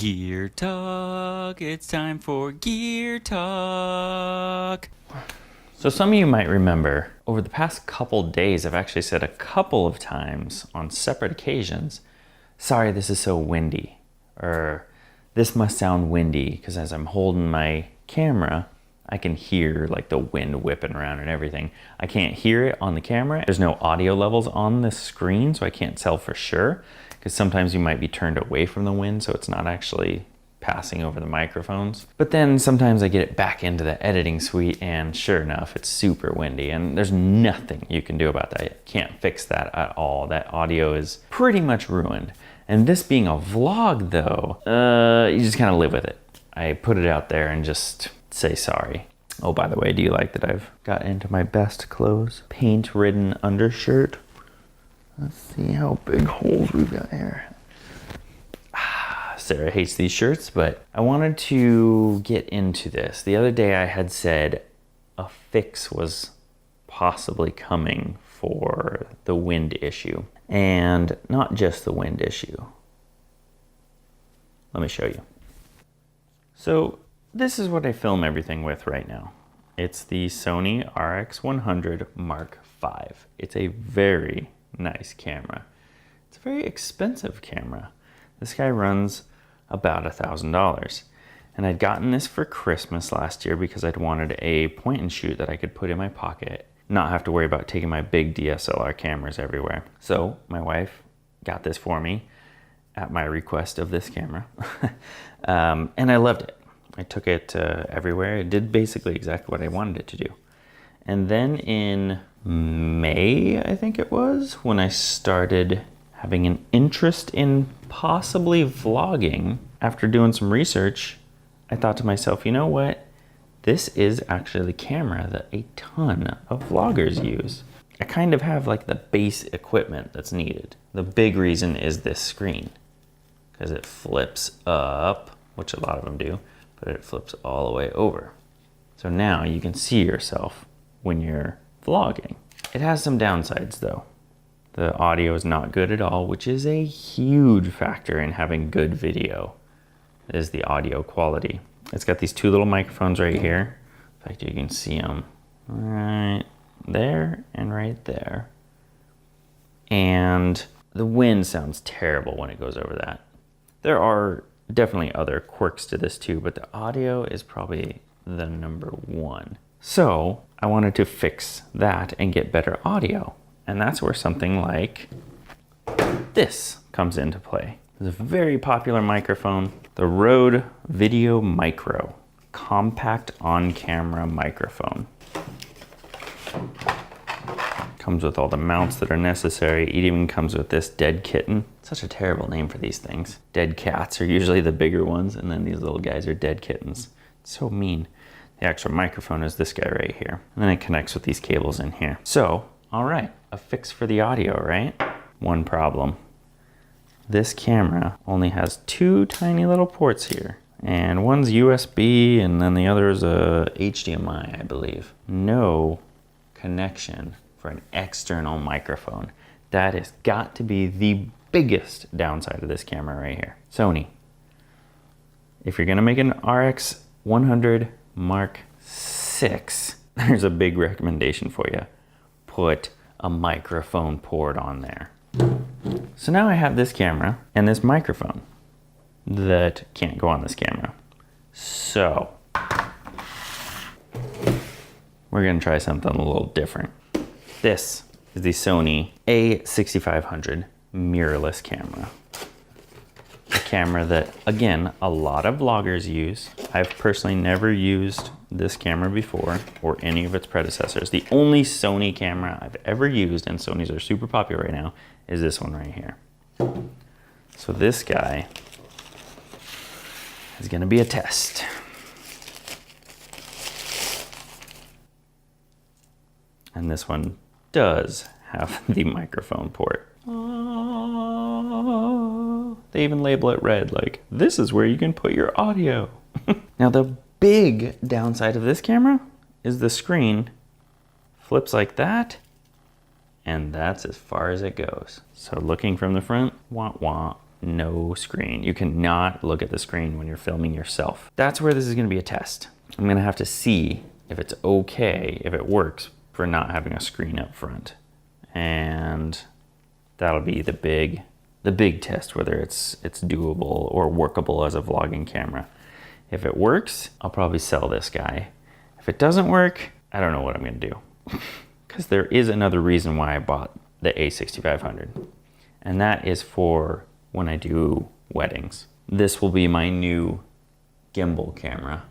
Gear Talk, it's time for Gear Talk. So some of you might remember, over the past couple days, I've actually said a couple of times on separate occasions, sorry, this is so windy, or this must sound windy, because as I'm holding my camera, I can hear like the wind whipping around and everything. I can't hear it on the camera. There's no audio levels on this screen, so I can't tell for sure, because sometimes you might be turned away from the wind, so it's not actually passing over the microphones. But then sometimes I get it back into the editing suite and sure enough, it's super windy and there's nothing you can do about that. You can't fix that at all. That audio is pretty much ruined. And this being a vlog though, you just kind of live with it. I put it out there and just say sorry. Oh, by the way, do you like that I've got into my best clothes? Paint-ridden undershirt. Let's see how big holes we've got here. Sarah hates these shirts, but I wanted to get into this. The other day I had said a fix was possibly coming for the wind issue, and not just the wind issue. Let me show you. So this is what I film everything with right now. It's the Sony RX100 Mark V. It's a very nice camera. It's a very expensive camera. This guy runs about $1,000. And I'd gotten this for Christmas last year because I'd wanted a point and shoot that I could put in my pocket, not have to worry about taking my big DSLR cameras everywhere. So my wife got this for me at my request of this camera. And I loved it. I took it everywhere. It did basically exactly what I wanted it to do. And then in May, I think it was, when I started having an interest in possibly vlogging, after doing some research, I thought to myself, you know what? This is actually the camera that a ton of vloggers use. I kind of have like the base equipment that's needed. The big reason is this screen, because it flips up, which a lot of them do, but it flips all the way over. So now you can see yourself when you're vlogging. It has some downsides though. The audio is not good at all, which is a huge factor in having good video, is the audio quality. It's got these two little microphones right here. In fact, you can see them right there and right there. And the wind sounds terrible when it goes over that. There are definitely other quirks to this too, but the audio is probably the number one. So I wanted to fix that and get better audio. And that's where something like this comes into play. It's a very popular microphone, the Rode Video Micro, compact on-camera microphone. Comes with all the mounts that are necessary. It even comes with this dead kitten. Such a terrible name for these things. Dead cats are usually the bigger ones, and then these little guys are dead kittens. It's so mean. The actual microphone is this guy right here. And then it connects with these cables in here. So, all right, a fix for the audio, right? One problem. This camera only has two tiny little ports here. And one's USB and then the other is a HDMI, I believe. No connection for an external microphone. That has got to be the biggest downside of this camera right here. Sony, if you're gonna make an RX100 Mark VI, there's a big recommendation for you. Put a microphone port on there. So now I have this camera and this microphone that can't go on this camera. So we're gonna try something a little different. This is the Sony A6500 mirrorless camera. A camera that, again, a lot of vloggers use. I've personally never used this camera before or any of its predecessors. The only Sony camera I've ever used, and Sonys are super popular right now, is this one right here. So this guy is gonna be a test. And this one does have the microphone port. They even label it red, like, this is where you can put your audio. Now the big downside of this camera is the screen flips like that, and that's as far as it goes. So looking from the front, wah wah. no screen. You cannot look at the screen when you're filming yourself. That's where this is gonna be a test. I'm gonna have to see if it's okay, if it works for not having a screen up front. And that'll be the big test, whether it's doable or workable as a vlogging camera. If it works, I'll probably sell this guy. If it doesn't work, I don't know what I'm gonna do. Because there is another reason why I bought the A6500. And that is for when I do weddings. This will be my new gimbal camera,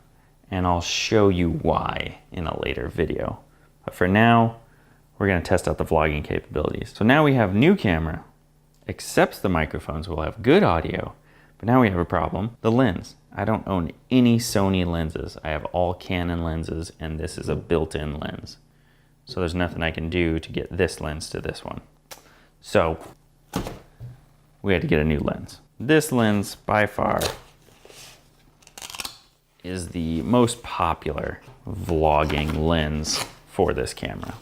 and I'll show you why in a later video. But for now, we're gonna test out the vlogging capabilities. So now we have new camera, accepts the microphones, we'll have good audio, but now we have a problem, the lens. I don't own any Sony lenses. I have all Canon lenses, and this is a built-in lens. So there's nothing I can do to get this lens to this one. So we had to get a new lens. This lens, by far, is the most popular vlogging lens for this camera.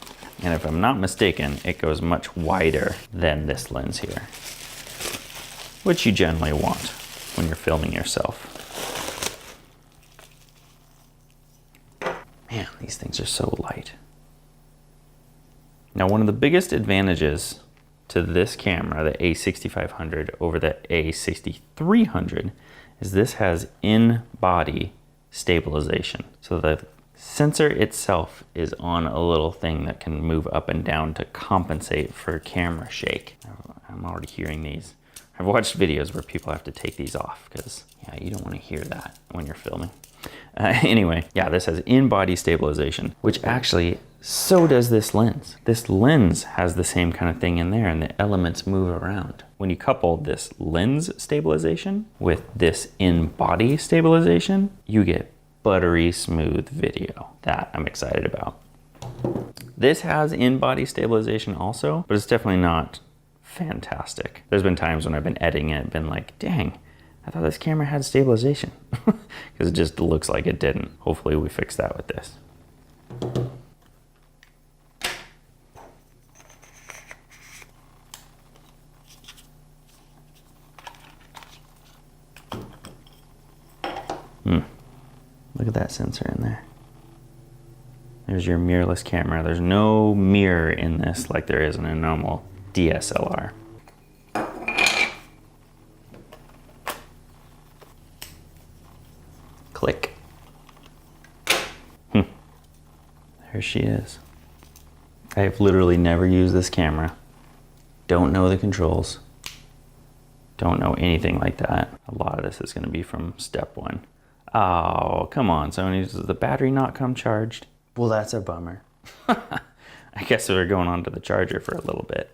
And if I'm not mistaken, it goes much wider than this lens here, which you generally want when you're filming yourself. Man, these things are so light. Now, one of the biggest advantages to this camera, the A6500 over the A6300, is this has in-body stabilization. So the sensor itself is on a little thing that can move up and down to compensate for camera shake. I'm already hearing these. I've watched videos where people have to take these off because, yeah, you don't want to hear that when you're filming. Anyway, yeah, this has in-body stabilization, which actually, so does this lens. This lens has the same kind of thing in there, and the elements move around. When you couple this lens stabilization with this in-body stabilization, you get buttery smooth video. That I'm excited about. This has in-body stabilization also, but it's definitely not fantastic. There's been times when I've been editing it, been like, dang, I thought this camera had stabilization, because it just looks like it didn't. Hopefully we fix that with this. Look at that sensor in there. There's your mirrorless camera. There's no mirror in this like there is in a normal DSLR. Click. There she is. I've literally never used this camera. Don't know the controls. Don't know anything like that. A lot of this is going to be from step one. Oh, come on, Sony. Does the battery not come charged? Well, that's a bummer. I guess we're going on to the charger for a little bit.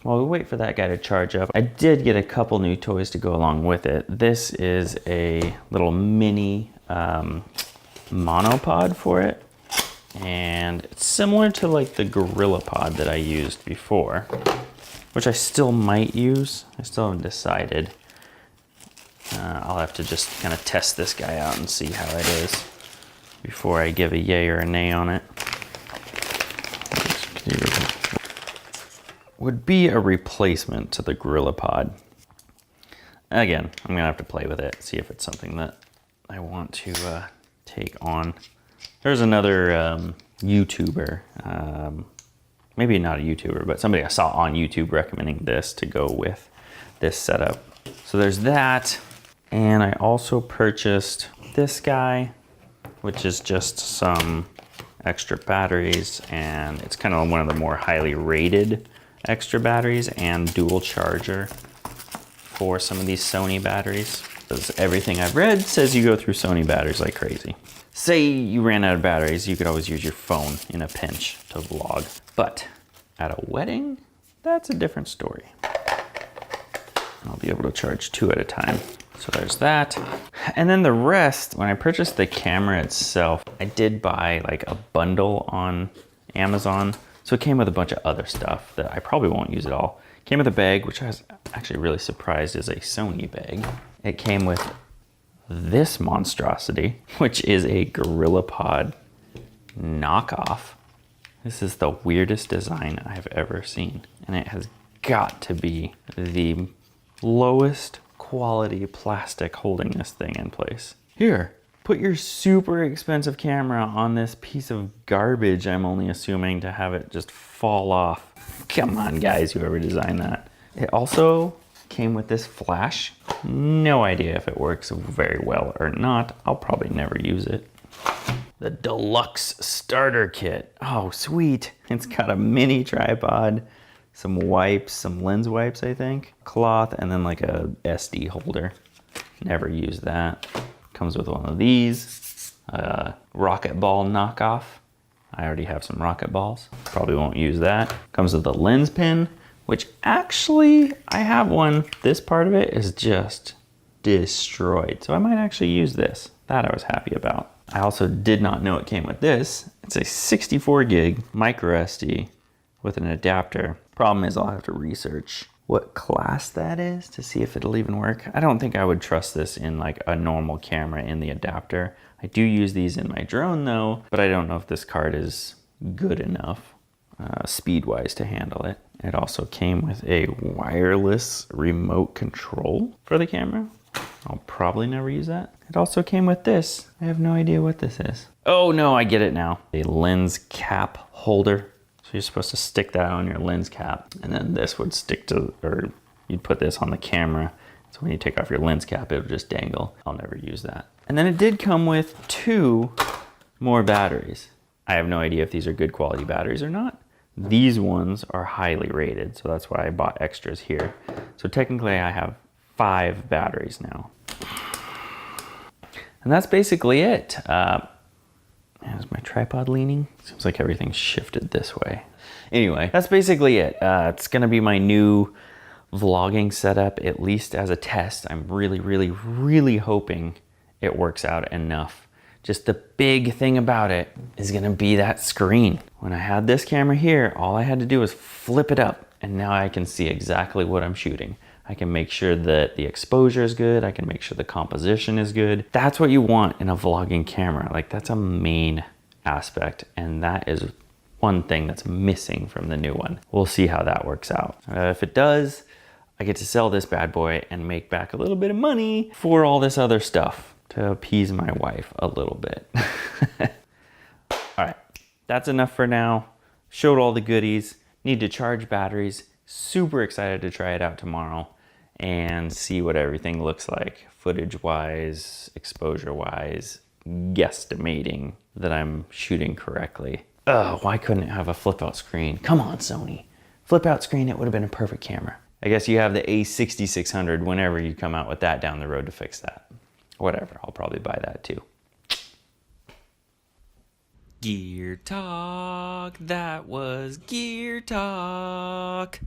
While we wait for that guy to charge up, I did get a couple new toys to go along with it. This is a little mini monopod for it. And it's similar to like the GorillaPod that I used before, which I still might use. I still haven't decided. I'll have to just kind of test this guy out and see how it is before I give a yay or a nay on it. Would be a replacement to the GorillaPod. Again, I'm gonna have to play with it, see if it's something that I want to take on. There's another YouTuber, maybe not a YouTuber, but somebody I saw on YouTube recommending this to go with this setup. So there's that. And I also purchased this guy, which is just some extra batteries, and it's kind of one of the more highly rated extra batteries and dual charger for some of these Sony batteries. Because everything I've read says you go through Sony batteries like crazy. Say you ran out of batteries, you could always use your phone in a pinch to vlog. But at a wedding, that's a different story. I'll be able to charge 2 at a time. So there's that. And then the rest, when I purchased the camera itself, I did buy like a bundle on Amazon. So it came with a bunch of other stuff that I probably won't use at all. It came with a bag, which I was actually really surprised is a Sony bag. It came with this monstrosity, which is a GorillaPod knockoff. This is the weirdest design I've ever seen. And it has got to be the lowest quality plastic holding this thing in place. Here, put your super expensive camera on this piece of garbage I'm only assuming to have it just fall off. Come on guys, whoever designed that. It also came with this flash. No idea if it works very well or not. I'll probably never use it. The deluxe starter kit. Oh, sweet. It's got a mini tripod, some wipes, some lens wipes, I think, cloth, and then like a SD holder. Never used that. Comes with one of these, rocket ball knockoff. I already have some rocket balls. Probably won't use that. Comes with a lens pin, which actually I have one. This part of it is just destroyed. So I might actually use this. That I was happy about. I also did not know it came with this. It's a 64 gig micro SD with an adapter. Problem is I'll have to research what class that is to see if it'll even work. I don't think I would trust this in like a normal camera in the adapter. I do use these in my drone though, but I don't know if this card is good enough speed-wise to handle it. It also came with a wireless remote control for the camera. I'll probably never use that. It also came with this. I have no idea what this is. Oh no, I get it now. A lens cap holder. So you're supposed to stick that on your lens cap, and then this would stick to, or you'd put this on the camera. So when you take off your lens cap, it would just dangle. I'll never use that. And then it did come with 2 more batteries. I have no idea if these are good quality batteries or not. These ones are highly rated, so that's why I bought extras here. So technically I have 5 batteries now. And that's basically it. Is my tripod leaning? Seems like everything's shifted this way. Anyway, that's basically it. It's gonna be my new vlogging setup, at least as a test. I'm really hoping it works out enough. Just the big thing about it is gonna be that screen. When I had this camera here, all I had to do was flip it up, and now I can see exactly what I'm shooting. I can make sure that the exposure is good. I can make sure the composition is good. That's what you want in a vlogging camera. Like, that's a main aspect, and that is one thing that's missing from the new one. We'll see how that works out. If it does, I get to sell this bad boy and make back a little bit of money for all this other stuff to appease my wife a little bit. All right, that's enough for now. Showed all the goodies. Need to charge batteries. Super excited to try it out tomorrow and see what everything looks like footage-wise, exposure-wise, guesstimating that I'm shooting correctly. Oh, why couldn't it have a flip-out screen? Come on, Sony. Flip-out screen, it would have been a perfect camera. I guess you have the A6600 whenever you come out with that down the road to fix that. Whatever, I'll probably buy that too. Gear Talk, that was Gear Talk.